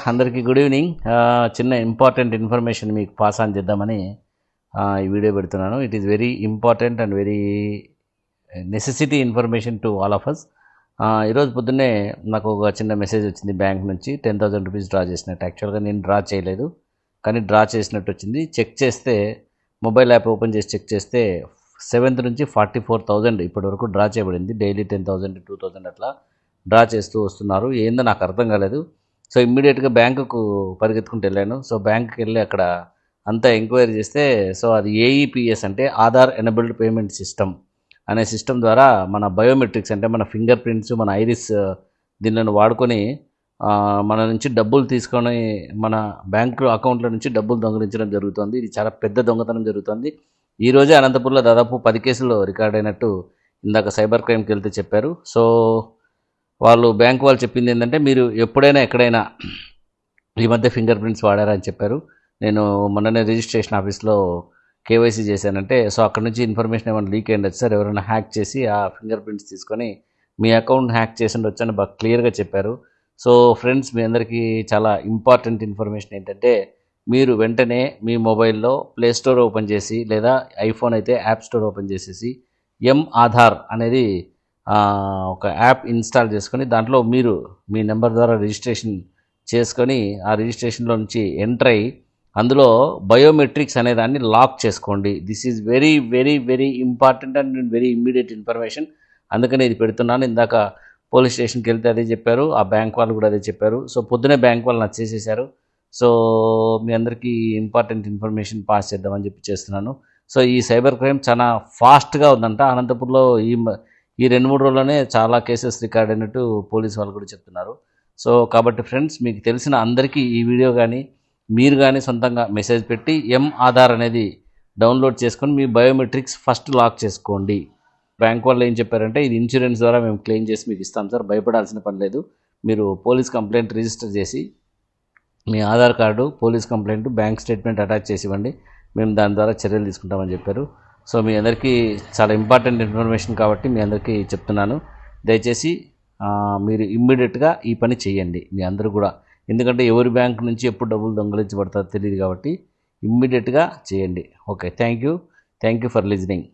అందరికీ good evening. చిన్న important information మీకు పాస్ ఆన్ చేద్దామని ఈ వీడియో పెడుతున్నాను. It is very important and very necessity information to all of us. ఈరోజు పొద్దున్నే నాకు ఒక చిన్న మెసేజ్ వచ్చింది బ్యాంక్ నుంచి. 10,000 రూపీస్ డ్రా చేసినట్టు. యాక్చువల్గా నేను డ్రా చేయలేదు, కానీ డ్రా చేసినట్టు వచ్చింది. చెక్ చేస్తే, మొబైల్ యాప్ ఓపెన్ చేసి చెక్ చేస్తే 7th నుంచి 44,000 ఇప్పటి వరకు డ్రా చేయబడింది. డైలీ 10,000 2,000 అట్లా డ్రా చేస్తూ వస్తున్నారు. ఏందో నాకు అర్థం కాలేదు. సో ఇమ్మీడియట్గా బ్యాంకుకు పరిగెత్తుకుంటూ వెళ్ళాను. సో బ్యాంకుకి వెళ్ళి అక్కడ అంతా ఎంక్వైరీ చేస్తే, సో అది ఏఈపిఎస్ అంటే ఆధార్ ఎనబుల్డ్ పేమెంట్ సిస్టమ్ అనే సిస్టమ్ ద్వారా మన బయోమెట్రిక్స్ అంటే మన ఫింగర్ ప్రింట్స్, మన ఐరిస్ దీనిలను వాడుకొని మన నుంచి డబ్బులు తీసుకొని మన బ్యాంకు అకౌంట్ల నుంచి డబ్బులు దొంగిలించడం జరుగుతుంది. ఇది చాలా పెద్ద దొంగతనం జరుగుతుంది. ఈరోజే అనంతపూర్లో దాదాపు 10 కేసులు రికార్డ్ అయినట్టు ఇందాక సైబర్ క్రైమ్కి వెళ్తే చెప్పారు. సో బ్యాంక్ వాళ్ళు చెప్పింది ఏంటంటే, మీరు ఎప్పుడైనా ఎక్కడైనా ఈ మధ్య ఫింగర్ ప్రింట్స్ వాడారా అని చెప్పారు. నేను మొన్ననే రిజిస్ట్రేషన్ ఆఫీస్లో కేవైసీ చేశానంటే, సో అక్కడ నుంచి ఇన్ఫర్మేషన్ ఏమైనా లీక్ అయ్యిండొచ్చు సార్, ఎవరైనా హ్యాక్ చేసి ఆ ఫింగర్ ప్రింట్స్ తీసుకొని మీ అకౌంట్ హ్యాక్ చేసి ఉండొచ్చు అని బాగా క్లియర్గా చెప్పారు. సో ఫ్రెండ్స్, మీ అందరికీ చాలా ఇంపార్టెంట్ ఇన్ఫర్మేషన్ ఏంటంటే, మీరు వెంటనే మీ మొబైల్లో ప్లే స్టోర్ ఓపెన్ చేసి, లేదా ఐఫోన్ అయితే యాప్ స్టోర్ ఓపెన్ చేసేసి ఆధార్ అనేది ఒక యాప్ ఇన్స్టాల్ చేసుకొని దాంట్లో మీరు మీ నెంబర్ ద్వారా రిజిస్ట్రేషన్ చేసుకొని ఆ రిజిస్ట్రేషన్లో నుంచి ఎంటర్ అయ్యి అందులో బయోమెట్రిక్స్ అనే దాన్ని లాక్ చేసుకోండి. This is very very very important and very immediate information. అందుకని ఇది పెడుతున్నాను. ఇందాక పోలీస్ స్టేషన్కి వెళ్తే అదే చెప్పారు, ఆ బ్యాంక్ వాళ్ళు కూడా అదే చెప్పారు. సో పొద్దునే బ్యాంక్ వాళ్ళు నాకు చేసేసారు. సో మీ అందరికీ ఇంపార్టెంట్ ఇన్ఫర్మేషన్ పాస్ చేద్దామని చెప్పి చేస్తున్నాను. సో ఈ సైబర్ క్రైమ్ చాలా ఫాస్ట్గా ఉందంట. అనంతపూర్లో ఈ 2-3 రోజుల్లోనే చాలా కేసెస్ రికార్డ్ అయినట్టు పోలీస్ వాళ్ళు కూడా చెప్తున్నారు. సో కాబట్టి ఫ్రెండ్స్, మీకు తెలిసిన అందరికీ ఈ వీడియో కానీ మీరు కానీ సొంతంగా మెసేజ్ పెట్టి ఆధార్ అనేది డౌన్లోడ్ చేసుకొని మీ బయోమెట్రిక్స్ ఫస్ట్ లాక్ చేసుకోండి. బ్యాంక్ వాళ్ళు ఏం చెప్పారంటే, ఇది ఇన్సూరెన్స్ ద్వారా మేము క్లెయిమ్ చేసి మీకు ఇస్తాం సార్, భయపడాల్సిన పని లేదు, మీరు పోలీస్ కంప్లైంట్ రిజిస్టర్ చేసి మీ Aadhaar card, police complaint, bank statement attach చేసి ఇవ్వండి, మేము దాని ద్వారా చర్యలు తీసుకుంటామని చెప్పారు. సో మీ అందరికీ చాలా ఇంపార్టెంట్ ఇన్ఫర్మేషన్ కాబట్టి మీ అందరికీ చెప్తున్నాను. దయచేసి మీరు ఇమ్మీడియట్గా ఈ పని చేయండి మీ అందరూ కూడా. ఎందుకంటే ఎవరి బ్యాంక్ నుంచి ఎప్పుడు డబ్బులు దొంగలించబడతారో తెలియదు కాబట్టి ఇమ్మీడియట్గా చేయండి. Okay, thank you for listening.